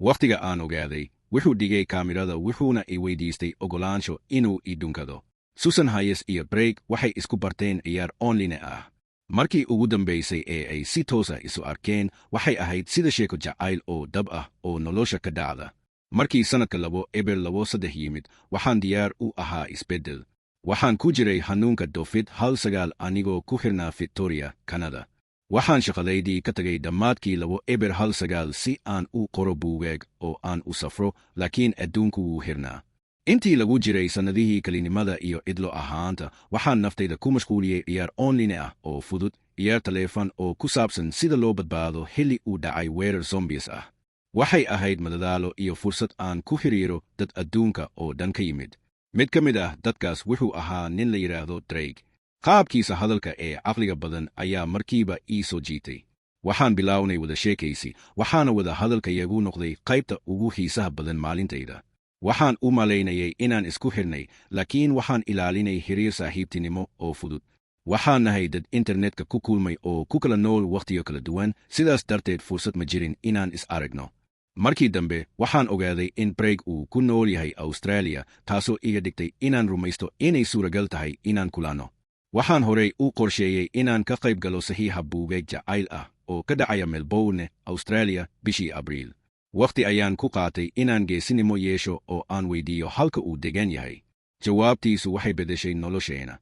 wakhtiga aan ogaaday wuxuu dhigay kaamirada wuxuuna i weydiistay ogolaansho inuu i dhunkado. Susan Hayes iyo Drake waxay isku barteen ciyaar online ah. Markii ugu dambaysay ee ay si toosa isu arkeen waxay ahayd sida sheeko jacayl oo dhab ah oo nolosha ka dhacda. Markii sanadka 2023 yimid, waxaan diyaar u ahaa isbeddel. Waxaan ku jiray hanuunka Covid-19 anigoo ku xirnaa Victoria, Canada. Waxaan shaqadaydii ka tagay dhammaadkii 2019 si aan u qoro buugaag oo aan u safro, laakiin adduunku wuu xirnaa. Intii lagu jiray sannadihii kalinimada iyo cidlo ahaanta, waxaan naftayda ku mashquuliyey ciyaar online ah oo fudud, ciyaar taleefan oo ku saabsan sida loo badbaado xilli uu dhacay weerar zombies ah. Waxay ahayd madadaalo iyo fursad aan ku xiriiro dad adduunka oo dhan ka yimid. Mid ka mid ah dadkaas wuxuu ahaa nin la yidhaahdo Drake. Qaabkiisa hadalka ee caqliga badan ayaa markiiba ii soo jiitay. Waxaan bilownay wada sheekaysi, waxaana wada hadalkayagu noqday qaybta ugu xiisaha badan maalintayda. Waxaan u malaynayay inaan isku xirnay, laakiin waxaan ilaalinay xiriir saaxiibtinimo oo fudud. Waxaan nahay dad internetka ku kulmay oo ku kala nool wakhtiyo kala duwan, sidaas darteed fursad ma jirin inaan is aragno. Markii dambe, waxaan ogaaday in Drake uu ku nool yahay Australia, taasoo iga dhigtay inaan rumaysto inay suuragal tahay inaan kulanno. Waxaan horey u qorsheeyey inaan ka qayb galo saxiixa buugaag jacayl ah oo ka dhacaya Melbourne, Australia, bishii Abriil. Wakhti ayaan ku qaatay inaan geesinimo yeesho oo aan weydiiyo halka uu degan yahay. Jawaabtiisu waxay beddeshay nolosheena.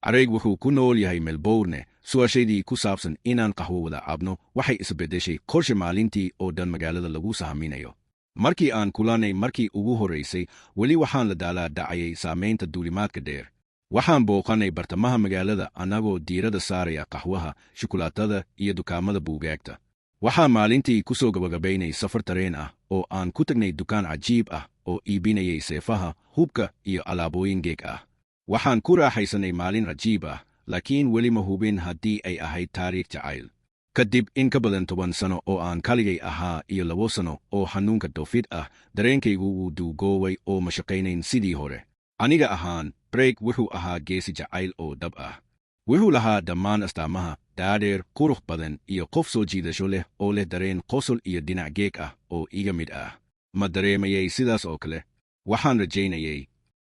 Drake wuxuu ku nool yahay Melbourne. Su'aashaydii ku saabsan inaan qaxwo wada cabno waxay isbeddeshay qorshe maalintii oo dhan magaalada lagu sahaminayo. Markii aan kulannay markii ugu horraysay, weli waxaan la daalaa dhacayay saamaynta duulimaadka dheer. Waxaan booqannay bartamaha magaalada annagoo diiradda saaraya qaxwaha, shukulaatada iyo dukaamada buugaagta. Waxaan maalintii ku soo gabagabaynay safar tareen ah oo aan ku tagnay dukaan cajiib ah oo iibinayay seefaha, hubka iyo alaabooyin geeg ah. Waxaan ku raaxaysanay maalin cajiib ah, laakiin weli ma hubin haddii ay ahayd taariikh jacayl. Kadib in ka badan 10 sano oo aan kaligay ahaa iyo 2 sano oo hanuunka Covid ah, dareenkaygu wuu duugooway oo ma shaqaynayn sidii hore. Aniga ahaan, Drake wuxuu ahaa geesi jacayl oo dhab ah. Wuxuu lahaa dhammaan astaamaha, dhaadheer, qurux badan iyo qof soo jiidasho leh oo leh dareen qosol iyo dhinac geeg ah oo iga mid ah. Ma dareemayay sidaas oo kale? Waxaan rajaynayay.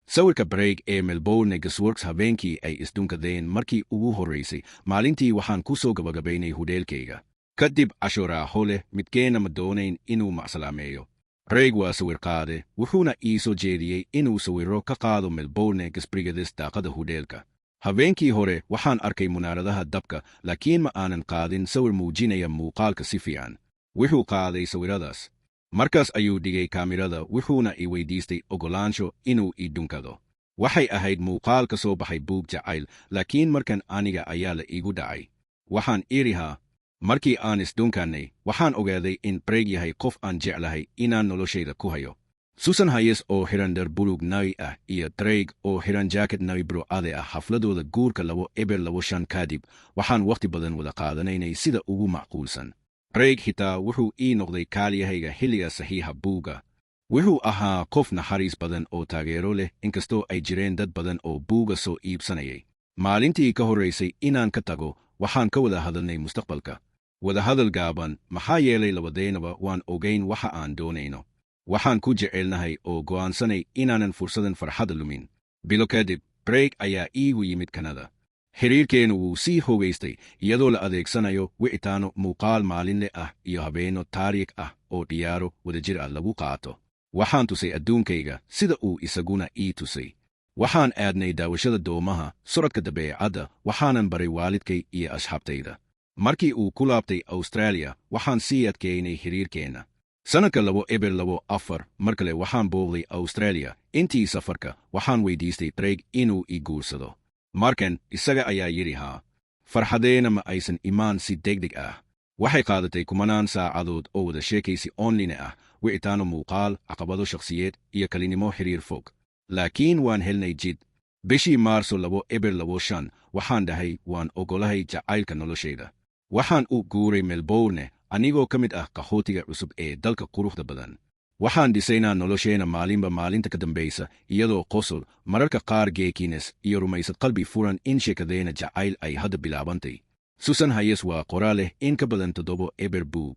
Sawirka Drake ee Melbourne Gasworks habeenkii ay isdunkadeen markii ugu horraysay, maalintii waxaan ku soo gabagabaynay hudheelkayga. Kadib casho raaxo leh, midkeenna ma doonayn inuu macsalaameeyo. Drake waa sawir qaade, wuxuuna ii soo jeediyey inuu sawirro ka qaado Melbourne Gasbrigadas daaqada hudheelka. Habeenkii hore waxaan arkay munaaradaha dabka, laakiin ma aanan qaadin sawir muujinaya muuqaalka si fiican. Wuxuu qaaday sawiradaas. Markaas ayuu dhigay kaamirada wuxuuna i weydiistay ogolaansho inuu i dhunkado. Waxay ahayd muuqaal ka soo baxay buug jacayl, laakiin markan aniga ayaa la iigu dhacay. Waxaan irihaa. Markii aan isdhunkannay, waxaan ogaaday in Drake yahay qof aan jeclahay inaan noloshayda ku hayo. Susan Hayes oo xiran dhar buluug nawi ah iyo Drake oo xiran jacket nawi bro-ade ah xafladooda guurka 2025 kadib, waxaan wakhti badan wada qaadanaynay sida ugu macquulsan. Drake xitaa wuxuu ii noqday kaaliyahayga xilliga saxiixa buugga. Wuxuu ahaa qof naxariis badan oo taageero leh, inkastoo ay jireen dad badan oo buugga soo iibsanayay. Maalintii ka horraysay inaan ka tago, waxaan ka wada hadalnay mustaqbalka. Wadahadal gaaban, maxaa yeelay labadeennaba waan ogayn waxa aan doonayno. Waxaan ku jecelnahay oo go'aansanay inaanan fursadan farxadda lumin. Bilo kadib, Drake ayaa iigu yimid Canada. Xiriirkeennu wuu sii hoogaystay iyadoo la adeegsanayo wicitaano muuqaal maalinle ah iyo habeenno taariikh ah oo diyaaro wadajir ah lagu qaato. Waxaan tusay adduunkayga sida uu isaguna ii tusay. Waxaan aadnay daawashada doomaha, socodka dabeecadda, waxaanan baray waalidkay iyo asxaabtayda. Markii uu ku laabtay Australia, waxaan sii adkeynay xiriirkeenna. Sanadka 2024, mar kale waxaan booqday Australia. Intii safarka, waxaan weydiistay Drake inuu i guursado. Markan, isaga ayaa yidhi haa. Farxadeena ma aysan imaan si degdeg ah. Waxay qaadatay kumanaan saacadood oo wada sheekaysi online ah, wicitaano muuqaal, caqabado shakhsiyeed iyo kalinimo xiriir fog. Laakiin waan helnay jid. Bishii Maarso 2025, waxaan dhahay waan ogolahay jacaylka noloshayda. Waxaan u guuray Melbourne, anigoo ka mid ah qaxootiga cusub ee dalka quruxda badan. Waxaan dhisaynaa nolosheena maalinba maalinta ka dambaysa, iyadoo qosol, mararka qaar geekines iyo rumaysad qalbi furan in sheekadeena jacayl ay hadda bilaabantay. Susan Hayes waa qoraa leh in ka badan 7 buug.